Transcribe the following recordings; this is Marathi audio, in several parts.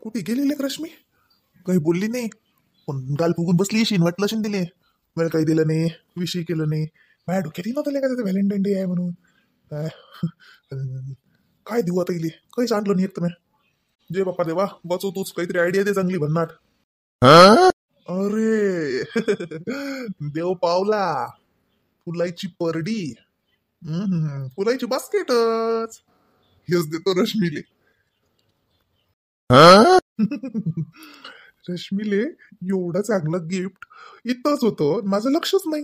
कुठे गेलेले रश्मी? काही बोलली नाही, पण गाल फुगून बसली येशील वाटलं असेल दिले. मला काही दिलं नाही, विषय केलं नाही. माझ्या डोक्यात नव्हतं का व्हॅलेंटाईन डे आहे म्हणून. काय काय देऊ आता इले, काही सांगलं नाही एक तर. जे बाप्पा देवा वाचव, तूच काहीतरी आयडिया दे चांगली भन्नाट. अरे देव पावला, फुलाची परडी. फुलाची बास्केटच हेच देतो रश्मीले. रश्मीले एवढं चांगलं गिफ्ट इथंच होतं, माझं लक्षच नाही.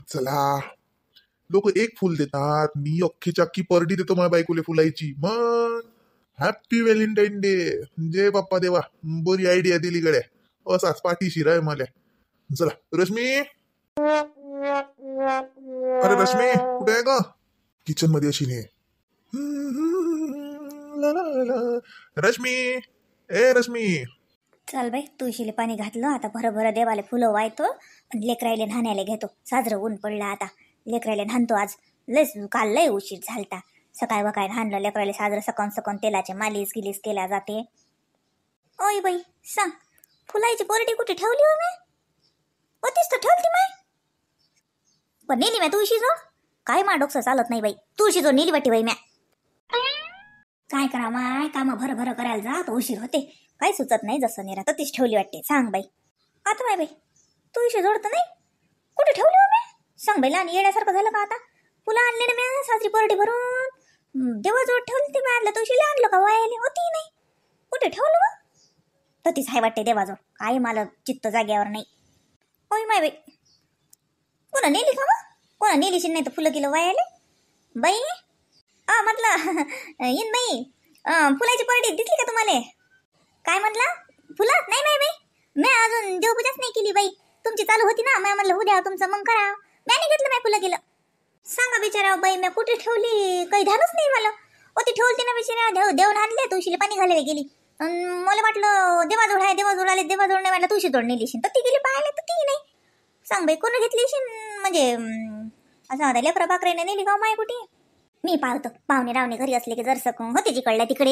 चला, लोक एक फुल देतात, मी अख्खीची अख्खी परडी देतो माझ्या बायकोले फुलायची. मग हॅपी व्हॅलेंटाईन डे. जय बाप्पा देवा, बरी आयडिया दिली गड्या. असाच पाठीशी राय मला. चला रश्मी. अरे रश्मी कुठे आहे ग? किचन मध्ये अशी नाही. रश्मी, ए रश्मी. चल बाई, तुळशीले पाणी घातलं, आता भरभर देवाले फुलं वाहतो, लेकरायले न्हाण्याला घेतो. साजरं ऊन पडलं आता, लेकरायले न्हाणतो आज. लयच काल लय उशीर झालता. सकाळी वकाय न्हाणलं लेकरायले साजरं. सकन सकन तेलाचे मालिश गिलीस केल्या जाते. ओय बाई सांग, फुलाची पोरडी कुठे ठेवली हो मी? होतीच तर ठेवली माय. पण नेली म्या तुळशीजवळ. काय मा डोकं चालत नाही बाई, तुळशीजवळ नेली वाटी बाई म्या. काय करा माय, कामं भरभर करायला जात उशीर होते. काय सुचत नाही, जसं नेरा तर तीच ठेवली वाटते. सांग बाई आता माय बाई, तुळशी जोडत नाही कुठे ठेवली हो मी? सांग बाई, लहान येण्यासारखं झालं का आता? फुलं आणले ना मी साजरी परडी भरून, देवाजवळ ठेवली ती. आणलं तुळशीला आणलं का वायाले? होती नाही, कुठे ठेवलं मग? तर तीच हाय वाटते देवाजवळ. काय मला चित्त जाग्यावर नाही. होय माय बाई, कोणा नेली का मग? कोणा नेलीशी नाही तर फुलं किलो वायाले बाई. म्हटलं येईन बाई, फुलाची परडी दिसली का तुम्हाला? काय म्हटलं? फुलं नाही नाही बाई, मी अजून देवपूजाच नाही केली बाई. तुमची चालू होती ना, मी म्हणलं उद्या तुमचं मग करा. मी नाही घेतलं, मी फुलं गेलं. सांगा बिचारा बाई, मी कुठे ठेवली काही ध्यानच नाही मला. ती ठेवली ना बिचारा, देऊन आणले, तुळशीला पाणी घालायला गेली. मला वाटलं देवाजवळ आहे, देवाजवळ आले, देवाजवळ नाही वाटलं तुळशी जोड नेली तर ती गेली पाहायला, तर ती नाही. सांग बाई, कोण घेतली म्हणजे असं होता लेकरा बाकराने नेली का माय कुठे? मी पाहतो, पाहुणे रावणे घरी असले की जर होते जिकडल्या तिकडे.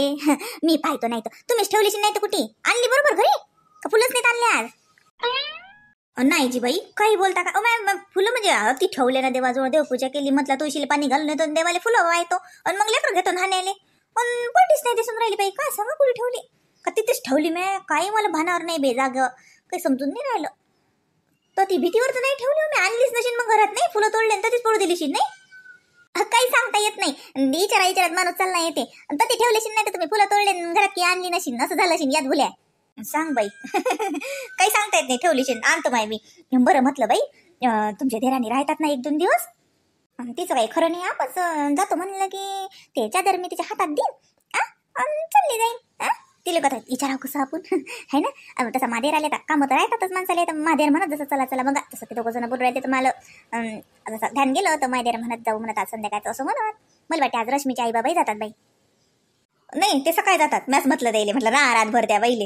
मी पाहतो, नाही तर तुम्हीच ठेवलीशी नाही तर कुठे आणली बरोबर घरी का? फुलंच नाहीत आणले आज? नाही जी बाई, काही बोलता का? फुलं म्हणजे ती ठेवले ना देवाजवळ, देवपूजा केली, म्हटलं तुळशीला पाणी घालून येतो, देवाले फुलं वाहतो आणि मग लेकर घेतो न्हाण्याले. पण पटीच नाही दिसून राहिली बाई. काय सांगा कुठे ठेवली का? तिथेच ठेवली मी. काही मला भानावर नाही बे, जाग काही समजून नाही राहिलं. तर ती भीतीवर तर नाही ठेवली मी. आणलीच नशीन मग घरात, नाही फुलं तोडले तर तीच पडू दिलीशी नाही. काही सांगता येत नाही, विचारात माणूस चालला येते. तर ती ठेवलीशी नाही तर तुम्ही फुलं तोडले घरात की आणली नशीन, असं झालं असेल, याद भुल्या. सांग बाई. काही सांगता येत नाही, ठेवलीशी आणतो माय मी. बरं म्हटलं बाई, तुमच्या देराणी राहतात ना 1-2 दिवस, तिचं काही खरं नाही. आपण जातो म्हणलं की ते चादर मी तिच्या हातात देईन, चालली जाईन. तिला कथा विचारावं कसं आपण, है ना? तसं मादेर आले तर कामं तर राहतातच माणसाला. तर मादेर म्हणत जसं चला चला बघा, तसं ते 2 जण बोलू राहिले तर मला जसं ध्यान गेलं तर मादेर म्हणत जाऊ, म्हणत आज संध्याकाळचं असं म्हणत. मला वाटते आज रश्मीच्या आई बाबाही जातात बाई. नाही ते सकाळी जातात, मॅच म्हटलं द्यायले, म्हटलं रातभर द्या बाईले.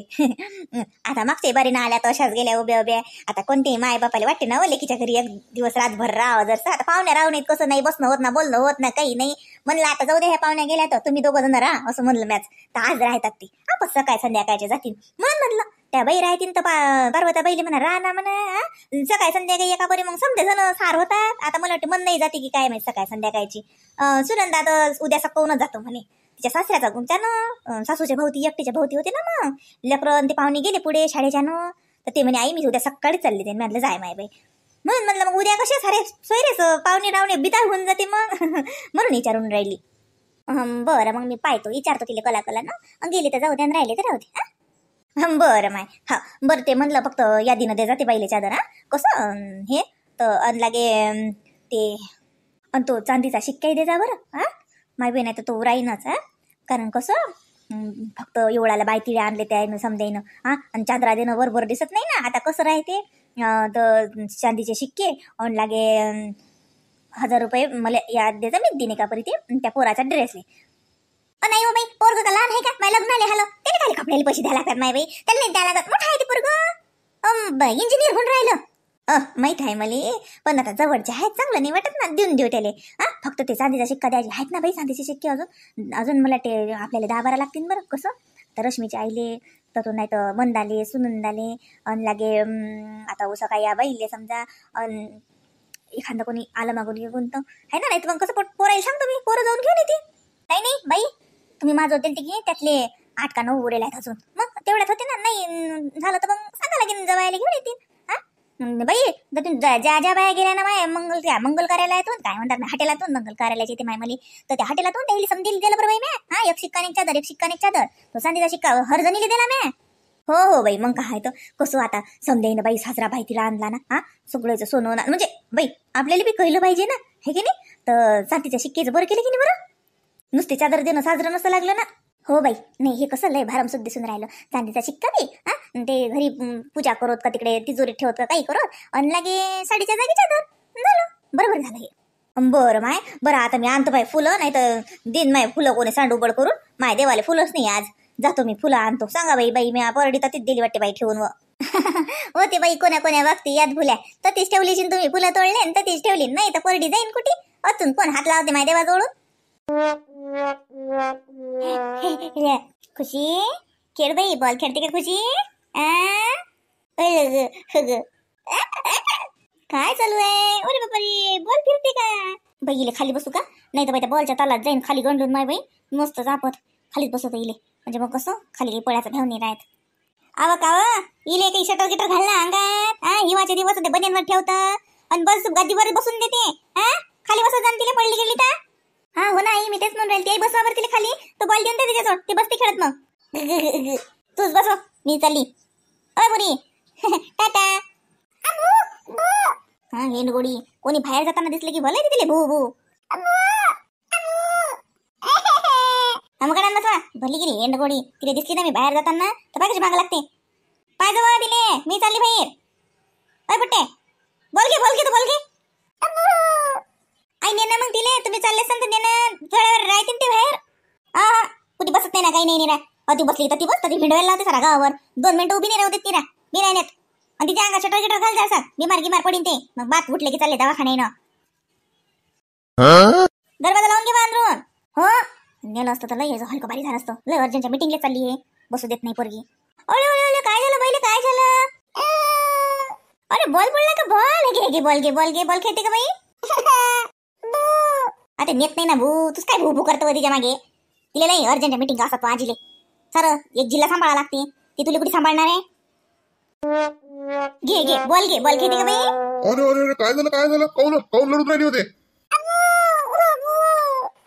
आता मागच्या बारी ना आल्या तर अशाच गेल्या उभ्या उभ्या. आता कोणतेही माय बापाला वाटते ना लेकीच्या घरी 1 दिवस रातभर राहावं. जर आता पाहुण्या राहून येत कसं नाही, बसणं होत ना, बोलणं होत ना, काही नाही. म्हणलं आता जाऊ दे, ह्या पाहुण्या गेल्या तर तुम्ही 2 जण राहा, असं म्हणलं मॅच. तर आज राहतात ती, आपण सकाळी संध्याकाळचे जातील म्हणलं. त्या बाई राहतील तर पार्वता बाईले म्हणा राहा ना म्हणा, सकाळी संध्याकाळी एका बरी. मग समजे जण सार होतात. आता मला वाटतं मन नाही जाते की काय माहिती सकाळी संध्याकाळची. सुनंदा तर उद्या सकाळूनच जातो म्हणे. तिच्या सासऱ्याचा त्यानं सासूच्या भोवती एकटीच्या भोवती होते ना. मग लेकरं ते पाहुणे गेले पुढे शाळेच्यानं, तर ते म्हणे आई मी उद्या सकाळी चालले ते. म्हटलं जाय माय बाई. म्हणून म्हणलं मग उद्या कशा सारे सोयरेच पाहुणे रावणे बिताळ होऊन जाते मग. म्हणून विचारून राहिली. बरं मग मी पाहतो, विचारतो तिला कला ना. गेली तर जाऊ द्या, राहिले तर राहू दे. बरं माय. हा बरं, ते म्हणलं फक्त यादीनं दे जाते बाईले चादर. कसं हे तर लागे ते, आणि तो चांदीचा शिक्काही दे जा बरं. माय बहीण आहे तर तो राहीनच. कारण कसं फक्त एवढ्याला बायतिळे आणले त्यानं समजाईनं. आणि चादरा देणं बरोबर दिसत नाही ना. आता कसं राहते, तर चांदीचे शिक्के आणि लागे 1000 रुपये मला या द्यायचा मी दिने का परी ते त्या पोराचा ड्रेसले. नाही हो बाई, पोरग का लहान आहे का? माय लग्न आले हॅलो, त्याने खाली कपड्याला पैसे द्यायला लागतात माय बाई. त्याला नाही द्यायला लागतात, मोठा आहे ते पोरग, इंजिनियर होऊन राहिलं. माहित आहे मला, पण आता जवळचे आहेत चांगलं नाही वाटत ना देऊन देऊ त्याले. फक्त ते चांदीचा शिक्का द्यायचे आहेत ना बाई, चांदीचे शिक्के अजून मला ते आपल्याला 10-12 लागतील बरं. कसं तर रश्मीचे आईले तर तो नाही तर मंदाले सुनंदाले अन लागे आता उसं काय या बाईले समजा एखादं कोणी आलं मागून घेऊन तर आहे ना. नाही तर मग कसं पोरायला सांगतो मी, पोरं जाऊन घेऊन येते. नाही बाई, तुम्ही माझं होते की त्यातले 8 का 9 उरेल आहेत अजून, मग तेवढ्यात होते ना. नाही झालं तर मग सांगा लागेल जवायला घेऊन येतील. बाई तर तुम्ही ज्या बाया गेल्या ना माय मंगल कार्यालयातून काय म्हणतात ना, हॉटेलातून मंगल कार्यालयाची ते माय मला तर त्या हॉटेलातून त्याला समजेल दिलं बरं बाई म्या. एक शिक्का एक चादर, एक शिक्का एक चादर, तो चांदीचा शिक्का हर जणीला दिला म्या. हो बाई, मग काय तर कसं आता समजाईन बाई, साजरा बाई तिला आणला ना. सगळ्याचं सोनं म्हणजे बाई आपल्याला बी कळलं पाहिजे ना, हे की नाही. तर चांदीच्या शिक्केचं बरं केलं की नाही बरं, नुसते चादर देणं साजरं नसतं लागलं ना. हो बाई, नाही हे कसं लय भारमसुद्ध दिसून राहिलं. चांदीचा शिक्का बी ते घरी पूजा करत का तिकडे तिजोरीत ठेवत का काही करत अन लागे साडीच्या जागी चादर झालं. बरोबर झालं हे. बरं माय, बरं आता मी आणतो बाई फुलं, नाही तर दिन माय फुलं कोणी सांडूबड करून. माय देवाले फुलंच नाही आज, जातो मी फुलं आणतो. सांगा बाई मी परडी तर तीच दिली वाटते बाई ठेवून व होते बाई कोण्या वक्ती याद भुल्या तर तीच ठेवली तुम्ही फुलं तोडले तर तीच ठेवली, नाही तर परडी जाईन कुठे अजून कोण हात लावते माय देवा जोडून. खुशी खेळ बाई, बॉल खेळते का खुशी? काय चालू आहे? अरे बापरे, बॉल फिरते का बाईले? खाली बसू का? नाही तर बाई त्या बॉलच्या तालात जाईन खाली गंडून माय बाई मस्त जापत खालीच बसत इले, म्हणजे मग कसं खाली पळायचा भेव नाही राहत. आवा कावा इले काही शटर गिटर घालना अंगात. हिवाचे दिवस ते बनियनवर ठेवतं आणि बस गादीवर बसून देते. खाली बसत जाण तिला पडली गेली तर. हो ना आई, मी तेच म्हणून राहील. ते बसवावर तिला खाली तो बॉल देऊन दे त्याच्याजवळ, ती बसते खेळत. मग तूच बसव, मी चालली. अय बुरी टाटा. हेंडगोडी कोणी बाहेर जाताना दिसले की भले तिले भू भू मग बसवा भली गिरी हेंडगोडी. तिला दिसली ना मी बाहेर जाताना तर पाय कशी मागं लागते. पाय जवळ दिले, मी चालली बाहेर. अय बुट्टे बोल घे तू बोल घे. आई ने ना मग तिले तुम्ही चालले असाल तर देणं थोड्या वेळ राहतील ते बाहेर. कुठे बसत नाही ना, काही नाही ना. ती बसली तर ती बसत, ती भिंडवायला लावते सारा गावावर. 2 मिनिटं उभी नाही राहू देत तिला, मी नाही नेत. आणि तिच्या अंगात शटर गिटर घाल जा, बिमार पडीन ते. मग बात उठले की चालले दवाखान्यात ना. दरवाजा लावून घे बांधून. हो नेलं असतं तर लय हलकं भारी झालं असतं. लय अर्जंटच्या मिटिंगला चालली आहे, बसू देत नाही पोरगी. ओले काय झालं बैले, काय झालं? अरे बॉल पडला का? बॉल खेळते का बाई? आता नेत नाही ना भू, तूच काय भू करतो तिच्या मागे. तिला नाही अर्जंट मीटिंग असतात तो आजीले. सर एक जिल्हा सांभाळा लागते, ती तुला कुठे सांभाळणार आहे? घे बॉल खेळते का बाई? अरे काय झालं काऊन लढून राहिली होते?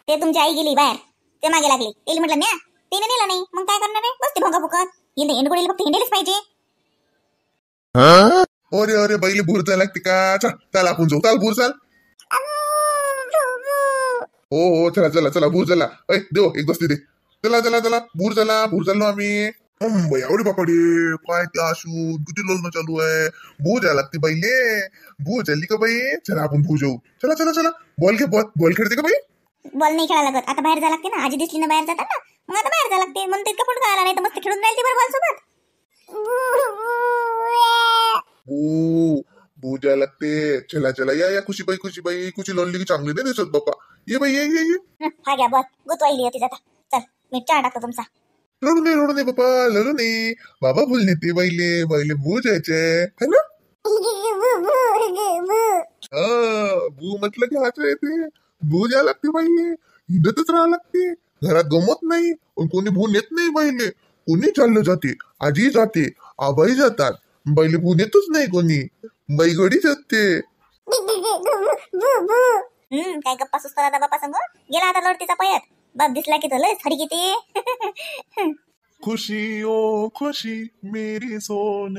ते तुमची आई गेली बाहेर, ते मागे लागली. येईल म्हटलं न्या, तिने नेलं नाही, मग काय करणार आहे? बसते भोंगा फुकत. हिंडगोडीला फक्त हिंडेलच पाहिजे. अरे बाईले भूर जायला लागते का? चल आपण जाऊ, चाल भूर चाल. हो चला भूर चला. देव एक बसते दे. चला भूर चाललो आम्ही. एवढे बापाडे काय त्या असून किती लोलणं चालू आहे. भू जायला लागते बाईले. भू चालली का बाई? चला आपण भू जाऊ. चला बॉल खेळते का बाई? बॉल नाही खेळायला लागत, आता बाहेर जायला लागते ना. आजी दिसली ना बाहेर जाताना, मग आता बाहेर जायला लागते. म्हणून तितका पण खायला नाही तर मस्त खेळून राहिली बरं बॉल सोबत. भू जायला लागते. चला या खुशीबाई खुशी लोणली की चांगली नाही दिसत बाप्पा. ये बाई ये. हा घ्या बॉल, गुतवायली होती जाता. चल मी चहा टाकतो तुमचा. रडू नाही बाप्पा, लढू नाही. बाबा भूल नेते बाईले भू जायचे है ना. भू म्हटलं की हाच येते. भू जायला लागते बाईले, हिंडतच राहायला लागते. घरात गमत नाही, कोणी भू नेत नाही बाईले. कोणी चाललं जाते, आजी जाते, आबाई जातात, बाईले भू नेतच नाही कोणी. बाई गडी जाते. काय गप्पा सुचतात आता बापा संग. गेला आता लढतीचा पयत. बाप दिसला की लय हरी किती. खुशी ओ खुशी मेरी सोन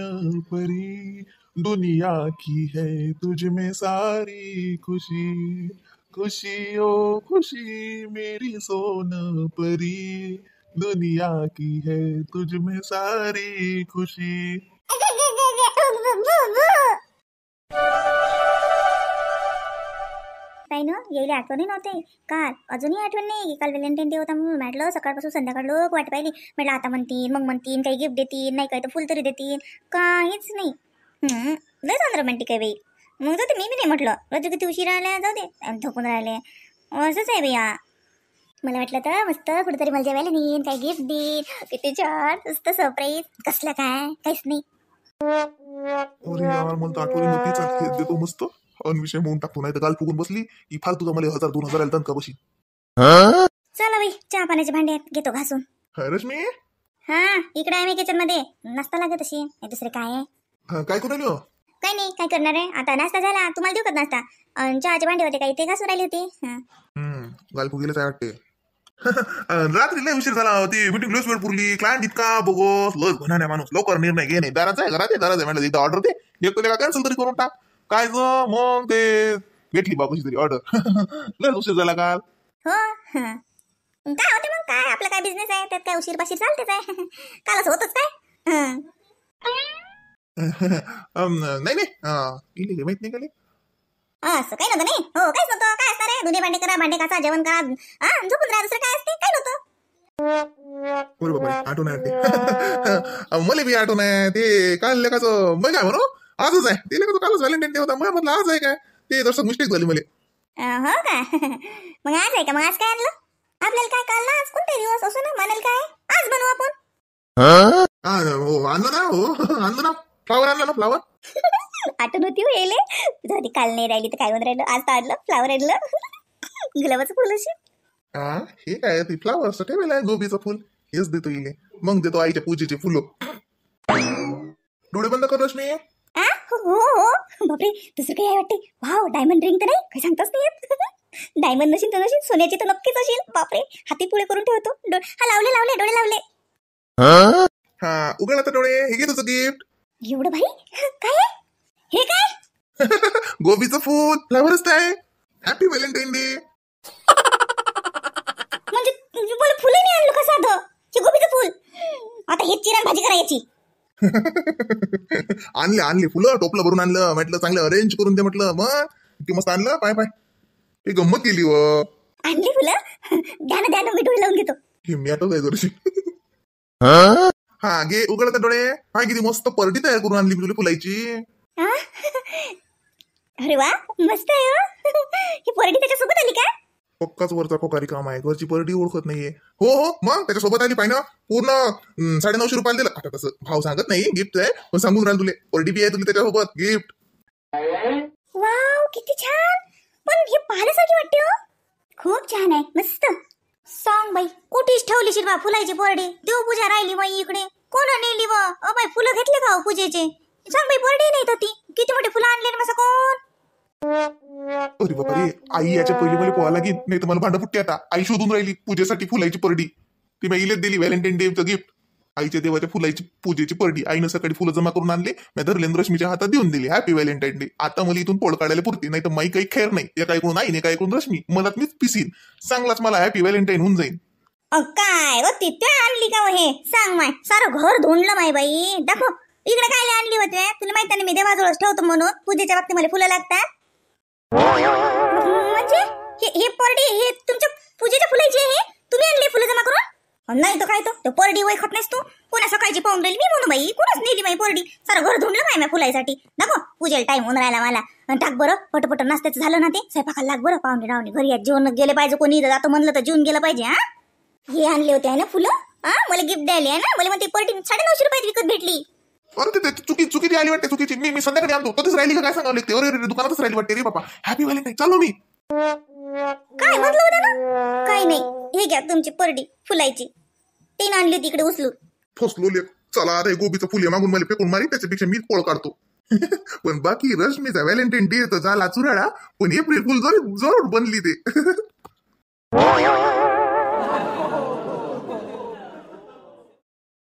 परी, दुनिया की है तुझ में सारी खुशी. खुशी ओ खुशी मेरी सोन परी, दुनिया की है तुझ में सारी खुशी. काही ना यायला आठवणही नव्हते काल. अजूनही आठवण नाही की काल व्हॅलेंटाईन डे होता म्हणून. म्हटलं सकाळपासून संध्याकाळ लोक वाट पाहिली. म्हटलं आता म्हणतील, मग म्हणतील काही गिफ्ट देतील, नाही काही तर फुल तरी देतील. काहीच नाही. लय रोमॅन्टिक आहे बाई. मग जाऊ दे, मी बी नाही म्हटलं. रोज किती उशीर राहिले, जाऊ दे झोपून राहिले. असंच आहे भैया. मला वाटलं तर मस्त कुठेतरी मला जेवायला नेईन, काय गिफ्ट देईन, किती छान मस्त सरप्राईज. कसलं काय, काहीच नाही. अरे यार मला तर आठवणी नव्हती. चाल हे देतो मस्त अनविषय म्हणून टाकतो, नाही तर गाल फुगून बसली की फालतू मला 1000-2000 आलं का बशी. चला बाई, चहा पाण्याचे भांडे घेतो घासून. हाय रश्मी, हा इकडे आहे मी किचन मध्ये. नाश्ता लागत अशी दुसरे काय आहे? काय करू राहिली हो? काय नाही, काय करणार आहे आता. नाश्ता झाला, तुम्हाला देऊ का नाश्ता? चहाचे भांडे होते काही, ते घासून राहिले होते. गाल फुगेलच आहे वाटते. रात्री लय उशीर झाला. ती मीटिंग लस वेळ पुरली. क्लायंट इतका बोगस, लस म्हणा माणूस लवकर निर्णय घे नाही. दाराचा आहे, घरात आहे, दाराचा आहे म्हणलं एकदा ऑर्डर दे, एक तुला कॅन्सल तरी करून टाक. काय मग ते भेटली बाबूची तरी ऑर्डर. लय उशीर झाला काल. हो काय होते मग, काय आपला काय बिझनेस आहे त्यात, काय उशीर पाशीर चालतेच आहे. कालच होतच काय. नाही नाही माहित नाही का असं काही नव्हतं. नाही हो, काहीच नव्हतं. काय असणार आहे, धुणे भांडे करा, भांडे घासा, जेवण करा, झोपून राहा, दुसरं काय असते, काय नव्हतं. बरं बाबा आठवण आहे. मला बी आठवण आहे. ते काल लेखाचं मग काय म्हणू आजच आहे. ते लेखाचं कालच व्हॅलेंटाईन डे होता. मला म्हटलं आज आहे काय, ते दर्शक मिस्टेक झाली मला. हो का. मग आज आहे का? मग आज काय आणलं आपल्याला? काय काल ना, आज कोणते दिवस असो ना, म्हणाल काय आज बनवू आपण. हो आणलं ना, हो आणलं ना, फ्लावर आणलं ना, फ्लावर. आठवण होती येले. जाऊ काल नाही राहिली तर काय होऊन राहिलं, आज तर आणलं फ्लावर आणलं. गुलाबाचं फुल अशी. हे काय ती फ्लावर ठेवायला आहे, गोबीचं फुल हेच देतो इले. मग देतो आईच्या पूजेचे फुलं. डोळे बंद कर रश्मी. हो बापरे, दुसरं काही आहे वाटते. वाव, डायमंड रिंग तर नाही, काही सांगताच नाही. डायमंड नशील तर नशील, सोन्याची तर नक्कीच असेल. बापरे, हाती पुढे करून ठेवतो. हा लावले डोळे लावले. हा उघड आता डोळे. हे घे तुझं गिफ्ट. एवढं भाई, काय हे काय? गोबीचं फुल, फ्लावरच आहे. Happy Valentine day. म्हणजे मला फुलं नाही आणलं का साधं? हे गोबीचं फुल. आता हेच चिराण भाजी करायची. आणले फुलं, टोपलं भरून आणलं. म्हटलं चांगलं अरेंज करून दे म्हटलं. मग किती मस्त आणलं. पाय हे गंमत केली व. आणली फुलं. द्या ना, मी डोळे लावून घेतो. हे मी आठवत आहे जरशी. हा घे उघड आता डोळे. पाय किती मस्त परडी तयार करून आणली मी तुला फुलायची. अरे वा, मस्त आहे हो. ही परडी त्याच्यासोबत आली का? पक्काच वरचा खोकारी काम आहे. घरची परडी ओळखत नाहीये. हो मग त्याच्यासोबत आली पाहिजे. पूर्ण 950 रुपयाला दिलं. आता तसं भाव सांगत नाही, गिफ्ट आहे पण सांगून राहिल तुले. परडी बी आहे तुला त्याच्यासोबत गिफ्ट. वाव, किती छान. पण हे पाहण्यासारखी वाटते हो. खूप छान आहे, मस्त. सांग बाई, कुठेच ठेवली शिरवा फुलाची परडी? देवपूजा राहिली बाई इकडे. कोण नेली व? बाई फुलं घेतले का पूजेचे? सांग बाई, परडी नाही तर ती. किती मोठे फुलं आणले मस्त. कोण? अरे बाबा रे, आई याच्या पहिले मला पोहा लागेल, नाही तर मला भांडफुट्टी. आता आई शोधून राहिली पूजेसाठी फुलाची परडी. ती मी इलेच दिली व्हॅलेंटाईन डेचं गिफ्ट. आईच्या देवाच्या फुलाची पूजेची परडी आईनं सकाळी फुलं जमा करून आणले. मी धरलेंद्र रश्मीच्या हातात देऊन दिली. Happy Valentine day. आता मला इथून पोळ काढायला पुरती, नाही तर माई काही खैर नाही. एका ऐकून आई, एका ऐकून रश्मी. मला मीच पिसीन. चांगलाच मला हॅपी व्हॅलेंटाईन होऊन जाईल. काय होती त्या आणली का हे? सांग माय, सारं घर धुंडलं माय बाई. दाखव इकडे काय आणली होते. तुला माहित नाही मी देवाजवळच ठेवतो म्हणून. पूजेच्या बाबतीत मला फुलं लागतात. म्हणजे हे परडी हे तुमच्या पूजेच्या फुलाची आहे? तुम्ही आणले फुलं जमा करून? नाही तर काय तो परडी वय खत नाहीस तू. कोणा सकाळची पाहून राहिली मी म्हणून बाई. कोणाच नेली बाई परडी? सारं घर धुंडलं माय मी फुलासाठी. दाखव पूजेला टाइम होऊन राहिला मला. टाक बरं पटपट. नाश्त्याचं झालं ना ते, स्वयंपाकाला लाग बरं. पाहुणे रावणे घरी आहेत, जेवण गेले पाहिजे. कोणी जातो म्हणलं तर जेवून गेलं पाहिजे. हे आणले होते आहे ना फुलं? मला गिफ्ट द्यायला आहे ना. मला म्हणते परडी 950 रुपयात विकत भेटली. अरे ते चुकीची आली वाटते. चुकीची मी संध्याकाळी आणतो. कधीच राहिली का काय सांगावं लागते. अरे दुकानातच राहिली वाटते रे बाबा. Happy Valentine. चाललो मी. काय म्हटलं होतं ना? काही नाही, हे घ्या तुमची परडी फुलायची. तीन आणली तिकडे उचलून. फसलो लेक. चला आता हे गोबीचं फुले मागून मला फेकून मारी. त्याच्यापेक्षा मी पोळ काढतो. पण बाकी रश्मीचा व्हॅलेंटाईन डे तर झाला चुराडा. पण एप्रिल फुल जरूर बनली ते.